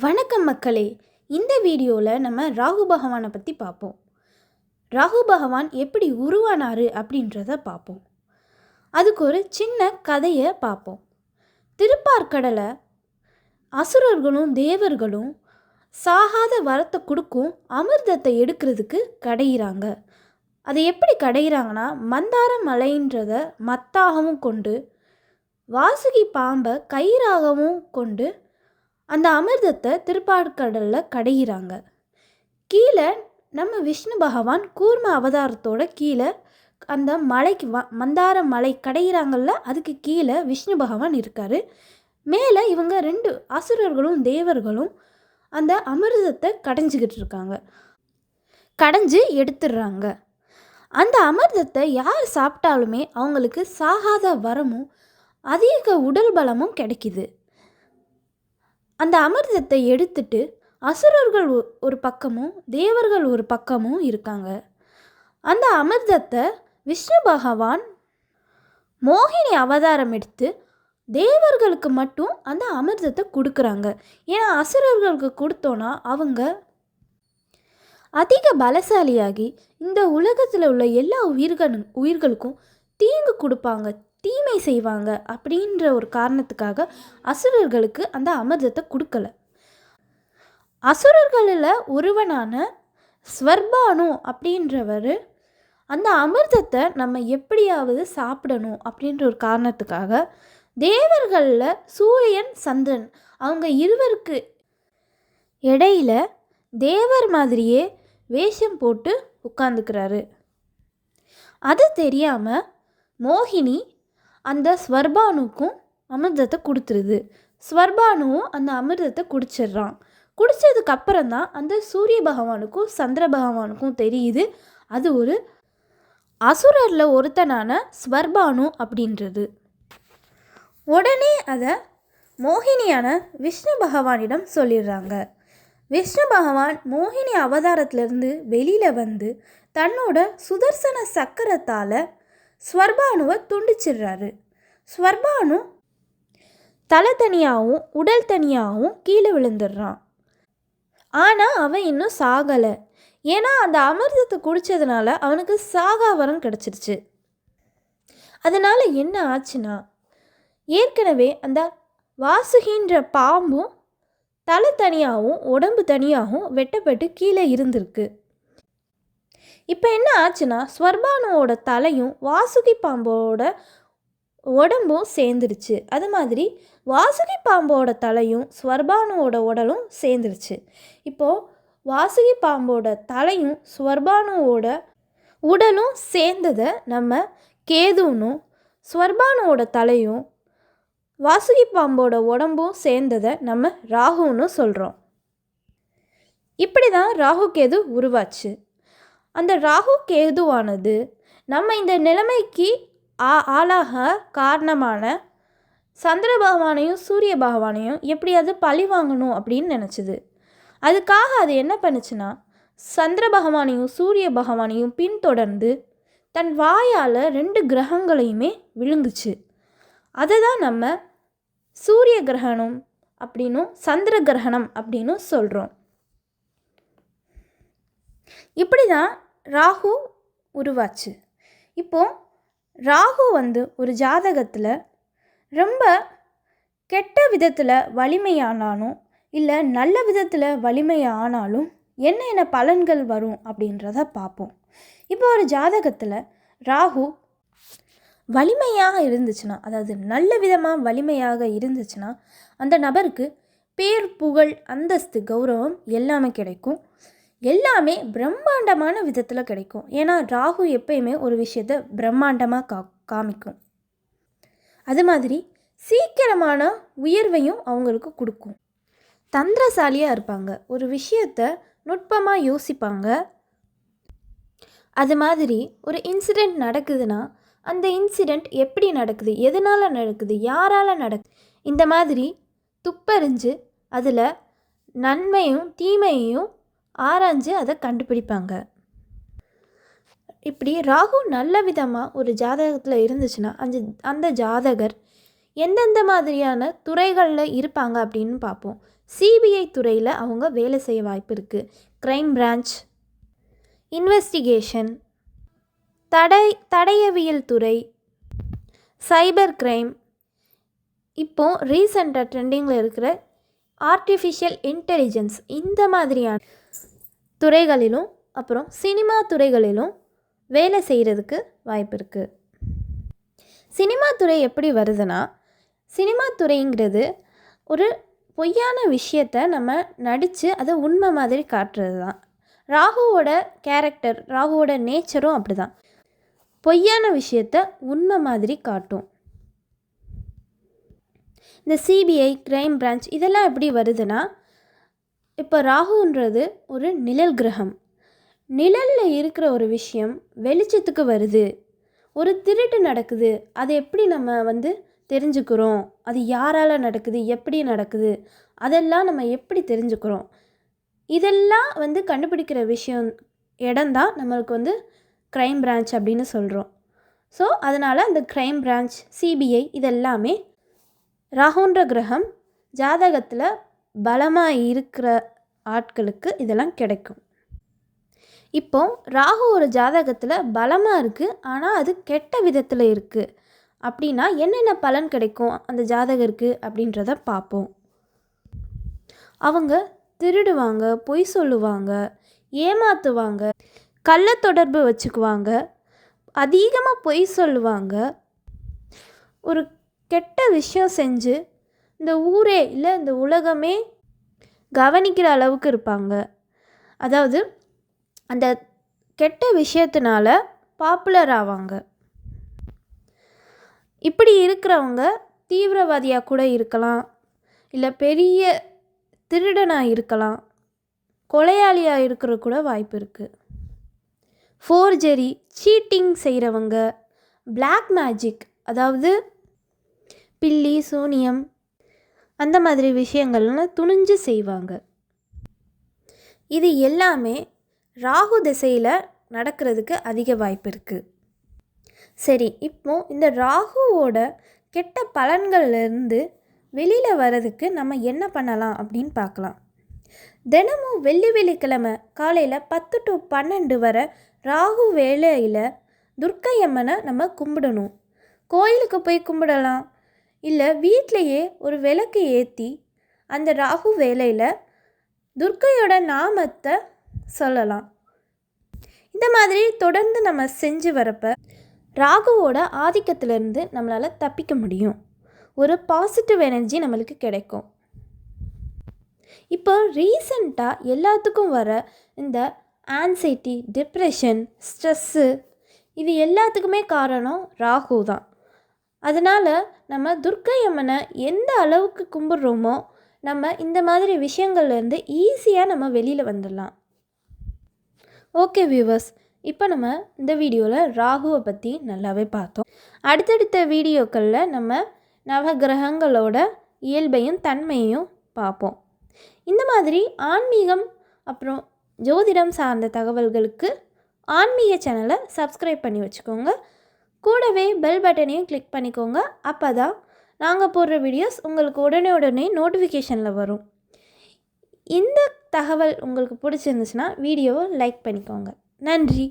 வணக்கம் மக்களே. இந்த வீடியோவில் நம்ம ராகு பகவானை பற்றி பார்ப்போம். ராகு பகவான் எப்படி உருவானார் அப்படின்றத பார்ப்போம். அதுக்கு ஒரு சின்ன கதையை பார்ப்போம். திருப்பார்கடலை அசுரர்களும் தேவர்களும் சாகாத வரத்தை கொடுக்கும் அமிர்தத்தை எடுக்கிறதுக்கு கடையிறாங்க. அதை எப்படி கடையிறாங்கன்னா, மந்தார மலைன்றத மத்தாகவும் கொண்டு வாசுகி பாம்பை கயிறாகவும் கொண்டு அந்த அமிர்தத்தை திருப்பார்கடலில் கடையிறாங்க. கீழே நம்ம விஷ்ணு பகவான் கூர்ம அவதாரத்தோட கீழே அந்த மலைக்கு மந்தார மலை கடையிறாங்கல்ல, அதுக்கு கீழே விஷ்ணு பகவான் இருக்கார். மேலே இவங்க 2 அசுரர்களும் தேவர்களும் அந்த அமிர்தத்தை கடைஞ்சிக்கிட்டு இருக்காங்க. கடைஞ்சி எடுத்துடுறாங்க. அந்த அமிர்தத்தை யார் சாப்பிட்டாலுமே அவங்களுக்கு சாகாத வரமும் அதிக உடல் பலமும் கிடைக்கிது. அந்த அமிர்தத்தை எடுத்துட்டு அசுரர்கள் ஒரு பக்கமும் தேவர்கள் ஒரு பக்கமும் இருக்காங்க. அந்த அமிர்தத்தை விஷ்ணு பகவான் மோகினி அவதாரம் எடுத்து தேவர்களுக்கு மட்டும் அந்த அமிர்தத்தை கொடுக்குறாங்க. ஏன்னா அசுரர்களுக்கு கொடுத்தோன்னா அவங்க அதிக பலசாலியாகி இந்த உலகத்தில் உள்ள எல்லா உயிர்களுக்கும் தீங்கு கொடுப்பாங்க, தீமை செய்வாங்க அப்படின்ற ஒரு காரணத்துக்காக அசுரர்களுக்கு அந்த அமிர்தத்தை கொடுக்கல. அசுரர்களில் ஒருவனான ஸ்வர்பானு அப்படின்றவர் அந்த அமிர்தத்தை நம்ம எப்படியாவது சாப்பிடணும் அப்படின்ற ஒரு காரணத்துக்காக தேவர்களில் சூரியன் சந்திரன் அவங்க இருவருக்கு இடையில தேவர் மாதிரியே வேஷம் போட்டு உட்கார்ந்துக்கிறாரு. அது தெரியாமல் மோகினி அந்த ஸ்வர்பானுக்கும் அமிர்தத்தை கொடுத்துருது. ஸ்வர்பானுவும் அந்த அமிர்தத்தை குடிச்சிடுறான். குடித்ததுக்கப்புறம் தான் அந்த சூரிய பகவானுக்கும் சந்திர பகவானுக்கும் தெரியுது அது ஒரு அசுரரில் ஒருத்தனான ஸ்வர்பானு அப்படின்றது. உடனே அதை மோகினியான விஷ்ணு பகவானிடம் சொல்லிடுறாங்க. விஷ்ணு பகவான் மோகினி அவதாரத்திலிருந்து வெளியில் வந்து தன்னோட சுதர்சன சக்கரத்தால் ஸ்வர்பானுவை துண்டிச்சிடுறாரு. ஸ்வர்பானு தலை தனியாகவும் உடல் தனியாகவும் கீழே விழுந்துடுறான். ஆனால் அவன் இன்னும் சாகலை. ஏன்னா அந்த அமிர்தத்தை குடித்ததுனால அவனுக்கு சாகாவரம் கிடச்சிருச்சு. அதனால் என்ன ஆச்சுன்னா, ஏற்கனவே அந்த வாசுகின்ற பாம்பும் தலை தனியாகவும் உடம்பு தனியாகவும் வெட்டப்பட்டு கீழே இருந்திருக்கு. இப்போ என்ன ஆச்சுன்னா, ஸ்வர்பானுவோட தலையும் வாசுகி பாம்போட உடம்பும் சேர்ந்துருச்சு. அது மாதிரி வாசுகி பாம்போட தலையும் ஸ்வர்பானுவோட உடலும் சேர்ந்துருச்சு. இப்போது வாசுகி பாம்போட தலையும் ஸ்வர்பானுவோட உடலும் சேர்ந்ததை நம்ம கேதுன்னும், ஸ்வர்பானுவோட தலையும் வாசுகி பாம்போட உடம்பும் சேர்ந்ததை நம்ம ராகுன்னு சொல்கிறோம். இப்படி தான் ராகு கேது உருவாச்சு. அந்த ராகு கேதுவானது நம்ம இந்த நிலைமைக்கு ஆளாக காரணமான சந்திர பகவானையும் சூரிய பகவானையும் எப்படியாவது பழி வாங்கணும் அப்படின்னு நினச்சிது. அதுக்காக அது என்ன பண்ணுச்சுன்னா, சந்திர பகவானையும் சூரிய பகவானையும் பின்தொடர்ந்து தன் வாயால் 2 கிரகங்களையுமே விழுங்குச்சு. அதை தான் நம்ம சூரிய கிரகணம் அப்படின்னும் சந்திர கிரகணம் அப்படின்னும் சொல்கிறோம். இப்படி தான் ராகு உருவாச்சு. இப்போது ராகு ஒரு ஜாதகத்தில் ரொம்ப கெட்ட விதத்தில் வலிமையானாலும் இல்லை நல்ல விதத்தில் வலிமையானாலும் என்ன பலன்கள் வரும் அப்படின்றத பார்ப்போம். இப்போ ஒரு ஜாதகத்தில் ராகு வலிமையாக இருந்துச்சுன்னா, அதாவது நல்ல விதமாக வலிமையாக இருந்துச்சுன்னா, அந்த நபருக்கு பேர், புகழ், அந்தஸ்து, கௌரவம் எல்லாமே கிடைக்கும். எல்லாமே பிரம்மாண்டமான விதத்தில் கிடைக்கும். ஏன்னா ராகு எப்பயுமே ஒரு விஷயத்தை பிரம்மாண்டமாக காமிக்கும். அது மாதிரி சீக்கிரமான உயர்வையும் அவங்களுக்கு கொடுக்கும். தந்திரசாலியாக இருப்பாங்க, ஒரு விஷயத்தை நுட்பமாக யோசிப்பாங்க. அது மாதிரி ஒரு இன்சிடெண்ட் நடக்குதுன்னா அந்த இன்சிடெண்ட் எப்படி நடக்குது, எதனால் நடக்குது, யாரால் நடக்குது, இந்த மாதிரி துப்பறிஞ்சு அதில் நன்மையும் தீமையையும் ஆராய்ஞ்சு அதை கண்டுபிடிப்பாங்க. இப்படி ராகு நல்ல விதமாக ஒரு ஜாதகத்தில் இருந்துச்சுன்னா அந்த ஜாதகர் எந்தெந்த மாதிரியான துறைகளில் இருப்பாங்க அப்படின்னு பார்ப்போம். சிபிஐ துறையில் அவங்க வேலை செய்ய வாய்ப்பு இருக்குது. க்ரைம் பிரான்ச், இன்வெஸ்டிகேஷன், தடயவியல் துறை, சைபர் க்ரைம், இப்போது ரீசெண்டாக ட்ரெண்டிங்கில் இருக்கிற ஆர்டிஃபிஷியல் இன்டெலிஜென்ஸ், இந்த மாதிரியான துறைகளிலும் அப்புறம் சினிமா துறைகளிலும் வேலை செய்கிறதுக்கு வாய்ப்பு இருக்குது. சினிமா துறை எப்படி வருதுன்னா, சினிமா துறைங்கிறது ஒரு பொய்யான விஷயத்தை நம்ம நடித்து அதை உண்மை மாதிரி காட்டுறது தான். ராகுவோட கேரக்டர், ராகுவோட நேச்சரும் அப்படி தான், பொய்யான விஷயத்தை உண்மை மாதிரி காட்டும். இந்த சிபிஐ, க்ரைம் பிரான்ச் இதெல்லாம் எப்படி வருதுன்னா, இப்போ ராகுன்றது ஒரு நிழல் கிரகம். நிழலில் இருக்கிற ஒரு விஷயம் வெளிச்சத்துக்கு வருது. ஒரு திருட்டு நடக்குது, அதை எப்படி நம்ம தெரிஞ்சுக்கிறோம், அது யாரால் நடக்குது, எப்படி நடக்குது, அதெல்லாம் நம்ம எப்படி தெரிஞ்சுக்கிறோம், இதெல்லாம் கண்டுபிடிக்கிற விஷயம் இடம்தான் நம்மளுக்கு க்ரைம் பிரான்ச் அப்படின்னு சொல்கிறோம். ஸோ அதனால் அந்த க்ரைம் பிரான்ச், சிபிஐ இதெல்லாமே ராகுன்ற கிரகம் ஜாதகத்தில் பலமாக இருக்கிற ஆட்களுக்கு இதெல்லாம் கிடைக்கும். இப்போ ராகு ஒரு ஜாதகத்தில் பலமாக இருக்குது, ஆனால் அது கெட்ட விதத்தில் இருக்குது அப்படின்னா என்னென்ன பலன் கிடைக்கும் அந்த ஜாதகருக்கு அப்படின்றத பார்ப்போம். அவங்க திருடுவாங்க, பொய் சொல்லுவாங்க, ஏமாற்றுவாங்க, கள்ள தொடர்பு வச்சுக்குவாங்க, அதிகமாக பொய் சொல்லுவாங்க, ஒரு கெட்ட விஷயம் செஞ்சு இந்த ஊரே இல்லை இந்த உலகமே கவனிக்கிற அளவுக்கு இருப்பாங்க. அதாவது அந்த கெட்ட விஷயத்தினால பாப்புலர் ஆவாங்க. இப்படி இருக்கிறவங்க தீவிரவாதியாக கூட இருக்கலாம், இல்லை பெரிய திருடனாக இருக்கலாம், கொலையாளியாக இருக்கிற கூட வாய்ப்பு இருக்குது. ஃபோர்ஜரி, சீட்டிங் செய்கிறவங்க, பிளாக் மேஜிக், அதாவது பில்லி சூனியம் அந்த மாதிரி விஷயங்கள்லாம் துணிஞ்சு செய்வாங்க. இது எல்லாமே ராகு திசையில் நடக்கிறதுக்கு அதிக வாய்ப்பு இருக்குது. சரி, இப்போது இந்த ராகுவோட கெட்ட பலன்கள்லேருந்து வெளியில் வர்றதுக்கு நம்ம என்ன பண்ணலாம் அப்படின்னு பார்க்கலாம். தினமும் வெள்ளிக்கிழமை காலையில் 10 to 12 வரை ராகு வேளையில் துர்க்கையம்மனை நம்ம கும்பிடணும். கோயிலுக்கு போய் கும்பிடலாம், இல்லை வீட்டிலையே ஒரு விளக்கு ஏற்றி அந்த ராகு வேளையில் துர்க்கையோட நாமத்தை சொல்லலாம். இந்த மாதிரி தொடர்ந்து நம்ம செஞ்சு வரப்போ ராகுவோட ஆதிக்கத்திலேருந்து நம்மளால் தப்பிக்க முடியும். ஒரு பாசிட்டிவ் எனர்ஜி நம்மளுக்கு கிடைக்கும். இப்போ ரீசண்டாக எல்லாத்துக்கும் வர இந்த ஆன்சைட்டி, டிப்ரெஷன், ஸ்ட்ரெஸ்ஸு இது எல்லாத்துக்குமே காரணம் ராகு தான். அதனால் நம்ம துர்க்கை அம்மனை எந்த அளவுக்கு கும்பிட்றோமோ நம்ம இந்த மாதிரி விஷயங்கள்லேருந்து ஈஸியாக நம்ம வெளியில் வந்துடலாம். ஓகே வியூவர்ஸ், இப்போ நம்ம இந்த வீடியோவில் ராகுவை பற்றி நல்லாவே பார்த்தோம். அடுத்தடுத்த வீடியோக்களில் நம்ம நவகிரகங்களோட இயல்பையும் தன்மையையும் பார்ப்போம். இந்த மாதிரி ஆன்மீகம் அப்புறம் ஜோதிடம் சார்ந்த தகவல்களுக்கு ஆன்மீக சேனலை சப்ஸ்கிரைப் பண்ணி வச்சுக்கோங்க. கூடவே பெல் பட்டனையும் கிளிக் பண்ணிக்கோங்க. அப்போ தான் நாங்கள் போடுற வீடியோஸ் உங்களுக்கு உடனே நோட்டிஃபிகேஷனில் வரும். இந்த தகவல் உங்களுக்கு பிடிச்சிருந்துச்சுன்னா வீடியோவை லைக் பண்ணிக்கோங்க. நன்றி.